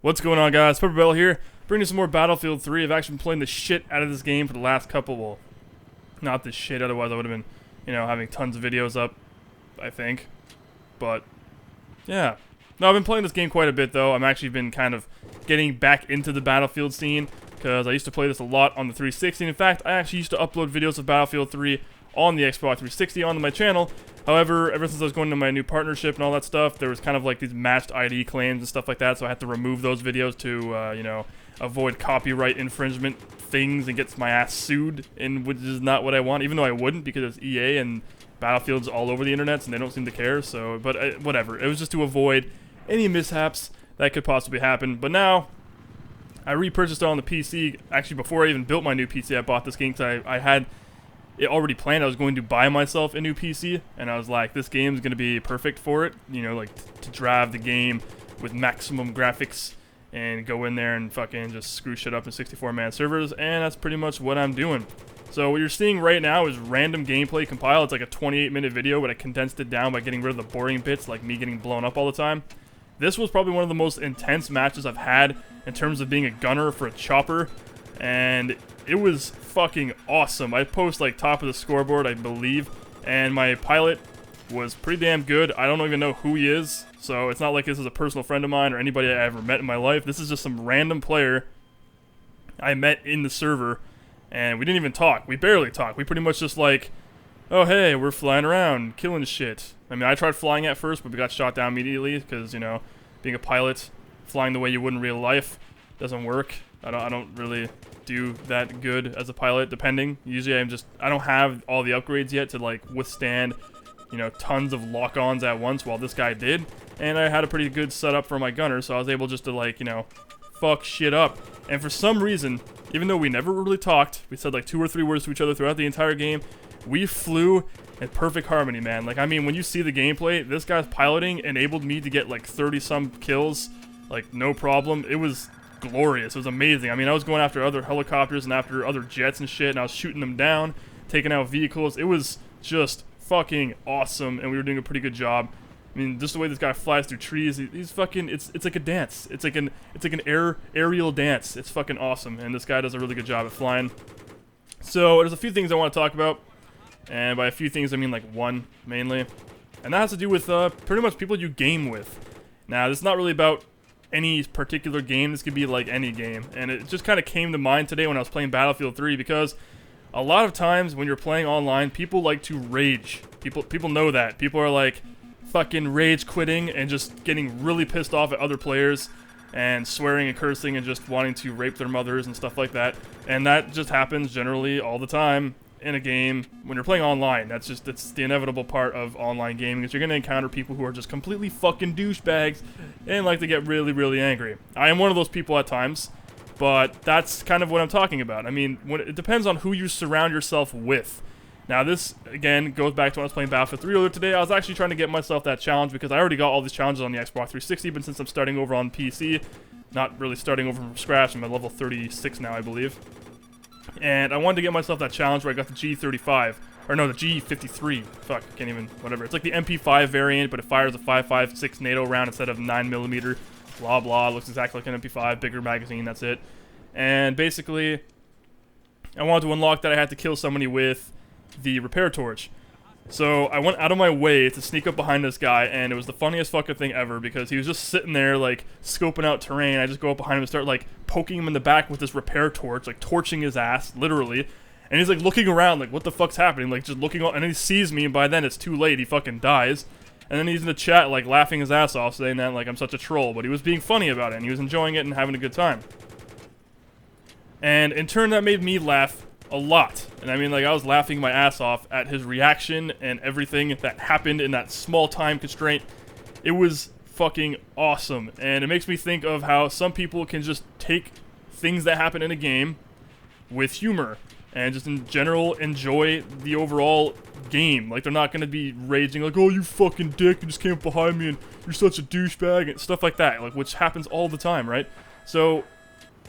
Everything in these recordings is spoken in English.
What's going on, guys? PepperBelly here, bringing you some more Battlefield 3. I've actually been playing the shit out of this game for the last couple, well, not the shit, otherwise I would have been, having tons of videos up, I think. But, yeah. No, I've been playing this game quite a bit, though. I've actually been kind of getting back into the Battlefield scene, because I used to play this a lot on the 360. In fact, I actually used to upload videos of Battlefield 3 on the Xbox 360 onto my channel. However, ever since I was going into my new partnership and all that stuff, there was kind of like these matched ID claims and stuff like that, so I had to remove those videos to, avoid copyright infringement things and get my ass sued, which is not what I want, even though I wouldn't, because it's EA and Battlefield's all over the internet and they don't seem to care, so, but whatever. It was just to avoid any mishaps that could possibly happen. But now, I repurchased it on the PC. Actually, before I even built my new PC, I bought this game because I had it already planned. I was going to buy myself a new PC, and I was like, this game's going to be perfect for it, to drive the game with maximum graphics and go in there and fucking just screw shit up in 64-man servers, and that's pretty much what I'm doing. So what you're seeing right now is random gameplay compile. It's like a 28-minute video, but I condensed it down by getting rid of the boring bits, like me getting blown up all the time. This was probably one of the most intense matches I've had in terms of being a gunner for a chopper, and it was fucking awesome. I post like top of the scoreboard, I believe, and my pilot was pretty damn good. I don't even know who he is, so it's not like this is a personal friend of mine or anybody I ever met in my life. This is just some random player I met in the server, and we didn't even talk. We barely talked. We pretty much just like, oh hey, we're flying around, killing shit. I mean, I tried flying at first, but we got shot down immediately because, being a pilot, flying the way you would in real life doesn't work. I don't really do that good as a pilot, depending. Usually I don't have all the upgrades yet to like withstand, tons of lock-ons at once, while this guy did. And I had a pretty good setup for my gunner, so I was able just to like, fuck shit up. And for some reason, even though we never really talked, we said like 2 or 3 words to each other throughout the entire game, we flew in perfect harmony, man. Like, I mean, when you see the gameplay, this guy's piloting enabled me to get like 30-some kills, like, no problem. It was glorious. It was amazing. I mean, I was going after other helicopters and after other jets and shit, and I was shooting them down, taking out vehicles. It was just fucking awesome, and we were doing a pretty good job. I mean, just the way this guy flies through trees, he's fucking, it's like a dance. It's like an aerial dance. It's fucking awesome, and this guy does a really good job at flying. So, there's a few things I want to talk about, and by a few things, I mean like one, mainly. And that has to do with pretty much people you game with. Now, this is not really about any particular game. This could be like any game, and it just kind of came to mind today when I was playing Battlefield 3, because a lot of times when you're playing online, people like to rage. People know that. People are like fucking rage quitting and just getting really pissed off at other players and swearing and cursing and just wanting to rape their mothers and stuff like that. And that just happens generally all the time in a game when you're playing online. It's the inevitable part of online gaming, is you're going to encounter people who are just completely fucking douchebags and like to get really, really angry. I am one of those people at times, but that's kind of what I'm talking about. I mean, it depends on who you surround yourself with. Now this, again, goes back to when I was playing Battlefield 3 earlier today. I was actually trying to get myself that challenge because I already got all these challenges on the Xbox 360, but since I'm starting over on PC, not really starting over from scratch, I'm at level 36 now, I believe. And I wanted to get myself that challenge where I got the G35, or no, the G53. Fuck, can't even, whatever. It's like the MP5 variant, but it fires a 5.56 NATO round instead of 9mm. Blah blah. Looks exactly like an MP5, bigger magazine. That's it. And basically, I wanted to unlock that. I had to kill somebody with the repair torch. So I went out of my way to sneak up behind this guy, and it was the funniest fucking thing ever, because he was just sitting there, like, scoping out terrain. I just go up behind him and start, like, poking him in the back with this repair torch, like, torching his ass, literally. And he's, like, looking around, like, what the fuck's happening? Like, just looking, and then he sees me, and by then it's too late. He fucking dies. And then he's in the chat, like, laughing his ass off, saying that, like, I'm such a troll. But he was being funny about it, and he was enjoying it and having a good time. And in turn, that made me laugh a lot. And I mean, like, I was laughing my ass off at his reaction and everything that happened in that small time constraint. It was fucking awesome. And it makes me think of how some people can just take things that happen in a game with humor and just in general enjoy the overall game. Like, they're not going to be raging like, oh, you fucking dick, you just came up behind me and you're such a douchebag and stuff like that, like, which happens all the time, right? So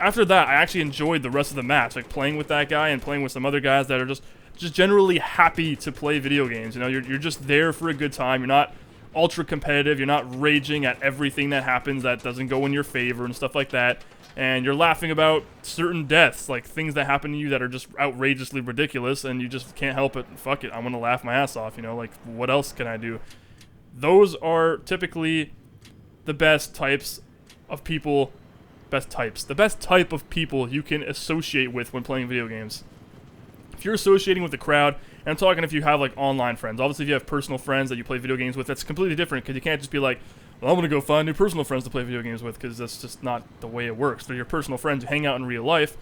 after that, I actually enjoyed the rest of the match, like playing with that guy and playing with some other guys that are just generally happy to play video games. You're just there for a good time. You're not ultra competitive. You're not raging at everything that happens that doesn't go in your favor and stuff like that. And you're laughing about certain deaths, like things that happen to you that are just outrageously ridiculous, and you just can't help it. Fuck it, I'm gonna laugh my ass off, you know, like, what else can I do? Those are typically the best types of people, the best type of people you can associate with when playing video games. If you're associating with the crowd, and I'm talking if you have, like, online friends. Obviously, if you have personal friends that you play video games with, that's completely different, because you can't just be like, well, I'm going to go find new personal friends to play video games with, because that's just not the way it works. They're your personal friends who hang out in real life.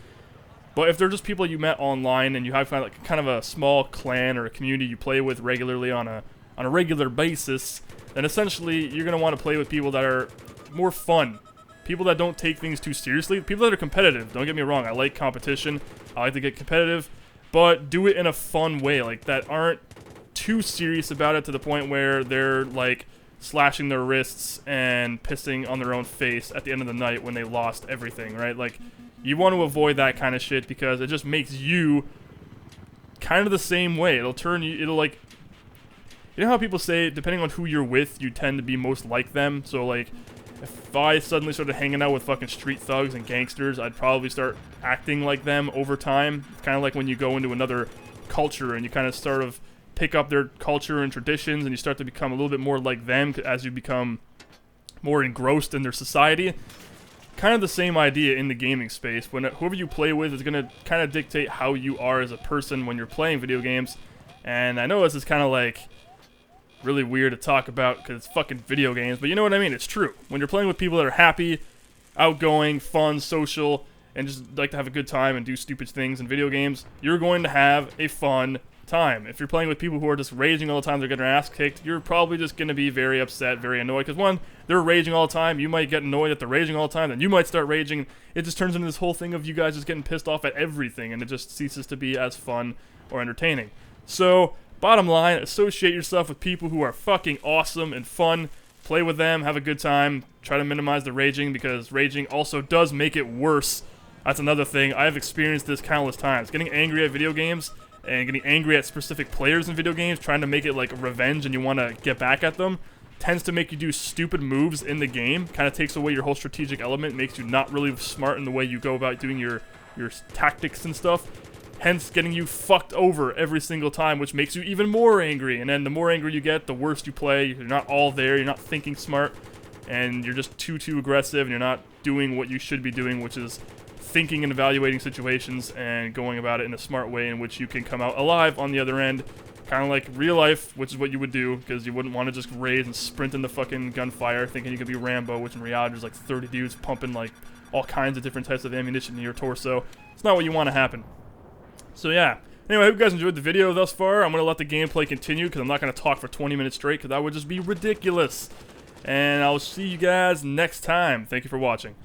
But if they're just people you met online and you have like kind of a small clan or a community you play with regularly on a regular basis, then essentially you're going to want to play with people that are more fun. People that don't take things too seriously. People that are competitive. Don't get me wrong. I like competition. I like to get competitive. But do it in a fun way. Like, that aren't too serious about it to the point where they're, like, slashing their wrists and pissing on their own face at the end of the night when they lost everything, right? Like, you want to avoid that kind of shit because it just makes you kind of the same way. It'll turn you, it'll like, you know how people say, depending on who you're with, you tend to be most like them? So, like, if I suddenly started hanging out with fucking street thugs and gangsters, I'd probably start acting like them over time. It's kind of like when you go into another culture and you kind of sort of pick up their culture and traditions, and you start to become a little bit more like them as you become more engrossed in their society. Kind of the same idea in the gaming space. When whoever you play with is going to kind of dictate how you are as a person when you're playing video games. And I know this is kind of like really weird to talk about because it's fucking video games, but you know what I mean? It's true. When you're playing with people that are happy, outgoing, fun, social, and just like to have a good time and do stupid things in video games, you're going to have a fun time. If you're playing with people who are just raging all the time, they're getting their ass kicked, you're probably just going to be very upset, very annoyed, because one, they're raging all the time, you might get annoyed that they're raging all the time, then you might start raging. It just turns into this whole thing of you guys just getting pissed off at everything, and it just ceases to be as fun or entertaining. So, bottom line, associate yourself with people who are fucking awesome and fun, play with them, have a good time, try to minimize the raging, because raging also does make it worse. That's another thing. I have experienced this countless times. Getting angry at video games and getting angry at specific players in video games, trying to make it like revenge and you want to get back at them, tends to make you do stupid moves in the game. Kind of takes away your whole strategic element, makes you not really smart in the way you go about doing your tactics and stuff. Hence, getting you fucked over every single time, which makes you even more angry. And then the more angry you get, the worse you play. You're not all there, you're not thinking smart, and you're just too aggressive, and you're not doing what you should be doing, which is thinking and evaluating situations and going about it in a smart way in which you can come out alive on the other end. Kind of like real life, which is what you would do, because you wouldn't want to just raise and sprint into fucking gunfire thinking you could be Rambo, which in reality there's like 30 dudes pumping like all kinds of different types of ammunition in your torso. It's not what you want to happen. So yeah, anyway, I hope you guys enjoyed the video thus far. I'm going to let the gameplay continue because I'm not going to talk for 20 minutes straight because that would just be ridiculous. And I'll see you guys next time. Thank you for watching.